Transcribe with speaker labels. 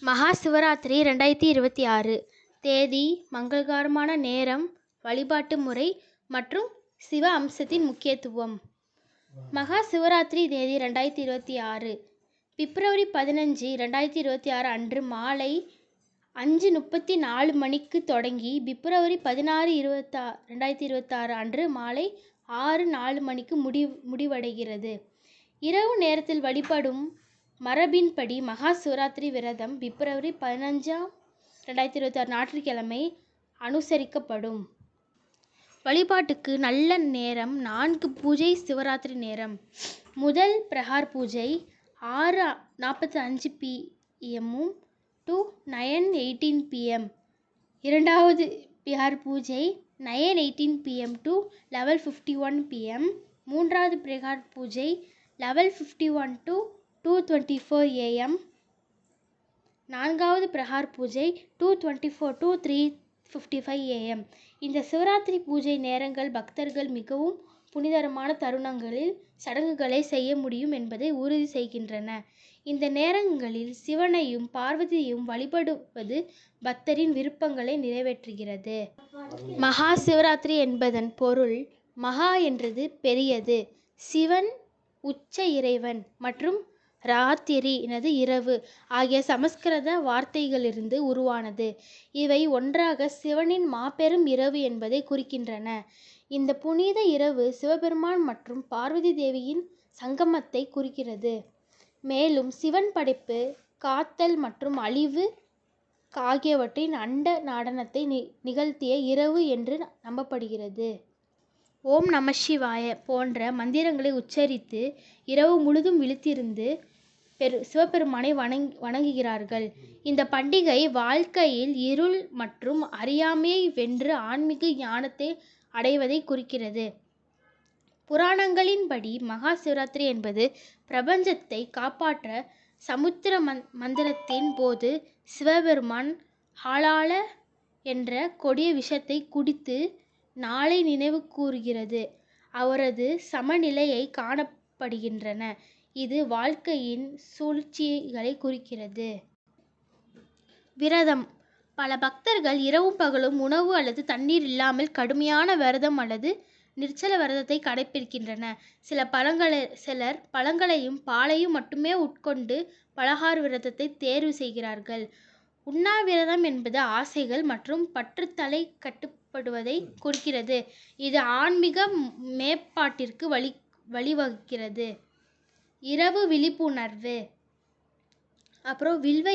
Speaker 1: மகா சிவராத்திரி 2026 தேதி, மங்களகரமான நேரம், வழிபாட்டு முறை மற்றும் சிவ அம்சத்தின் முக்கியத்துவம். மகா சிவராத்திரி தேதி 2026 பிப்ரவரி 15, 2026 அன்று மாலை 5:34 மணிக்கு தொடங்கி பிப்ரவரி 16, 2026 அன்று மாலை 6:04 மணிக்கு முடிவடைகிறது. இரவு நேரத்தில் வழிபடும் மரபின்படி மகா சிவராத்திரி விரதம் பிப்ரவரி 15, 2026 ஞாயிற்றுக்கிழமை அனுசரிக்கப்படும். வழிபாட்டுக்கு நல்ல நேரம் 4 பூஜை சிவராத்திரி நேரம். முதல் பிரகார் பூஜை 6:45 PM to 9:18 PM. இரண்டாவது பிரகார் பூஜை 9:18 PM to 11:51 PM. மூன்றாவது பிரகார் பூஜை 11:51 to 2:24 AM. நான்காவது பிரகார் பூஜை 2:24 to 3:55 AM. இந்த சிவராத்திரி பூஜை நேரங்கள் பக்தர்கள் மிகவும் புனிதமான தருணங்களில் சடங்குகளை செய்ய முடியும் என்பதை உறுதி செய்கின்றன. இந்த நேரங்களில் சிவனையும் பார்வதியையும் வழிபடுவது பக்தரின் விருப்பங்களை நிறைவேற்றுகிறது. மகா சிவராத்திரி என்பதன் பொருள் மகா என்றது பெரியது, சிவன் உச்ச இறைவன் மற்றும் ராத்திரி எனது இரவு ஆகிய சமஸ்கிருத வார்த்தைகளிலிருந்து உருவானது. இவை ஒன்றாக சிவனின் மாபெரும் இரவு என்பதை குறிக்கின்றன. இந்த புனித இரவு சிவபெருமான் மற்றும் பார்வதி தேவியின் சங்கமத்தை குறிக்கிறது. மேலும் சிவன் படைப்பு, காத்தல் மற்றும் அழிவு ஆகியவற்றின் அண்ட நடனத்தை நிகழ்த்திய இரவு என்று நம்பப்படுகிறது. ஓம் நம சிவாய போன்ற மந்திரங்களை உச்சரித்து இரவு முழுதும் விழித்திருந்து சிவபெருமானை வணங்குகிறார்கள். இந்த பண்டிகை வாழ்க்கையில் இருள் மற்றும் அறியாமையை வென்று ஆன்மீக ஞானத்தை அடைவதை குறிக்கிறது. புராணங்களின்படி மகா சிவராத்திரி என்பது பிரபஞ்சத்தை காப்பாற்ற சமுத்திர மந்தனத்தின் போது சிவபெருமான் ஹலால என்ற கொடிய விஷத்தை குடித்து நாளை நினைவு கூறுகிறது. அவரது சமநிலையை காணப்படுகின்றன. இது வாழ்க்கையின் சூழ்ச்சிகளை குறிக்கிறது. விரதம். பல பக்தர்கள் இரவும் பகலும் உணவு அல்லது தண்ணீர் இல்லாமல் கடுமையான விரதம் அல்லது நிர்ஜல விரதத்தை கடைபிடிக்கின்றனர். சிலர் பழங்களையும் பாலையும் மட்டுமே உட்கொண்டு பலகார விரதத்தை தேர்வு செய்கிறார்கள். உண்ணாவிரதம் என்பது ஆசைகள் மற்றும் பற்றுதலை கட்டுப்படுத்துவதை குறிக்கிறது. இது ஆன்மீக மேம்பாட்டிற்கு வழிவகுக்கிறது. இரவு விழிப்புணர்வு. வில்வ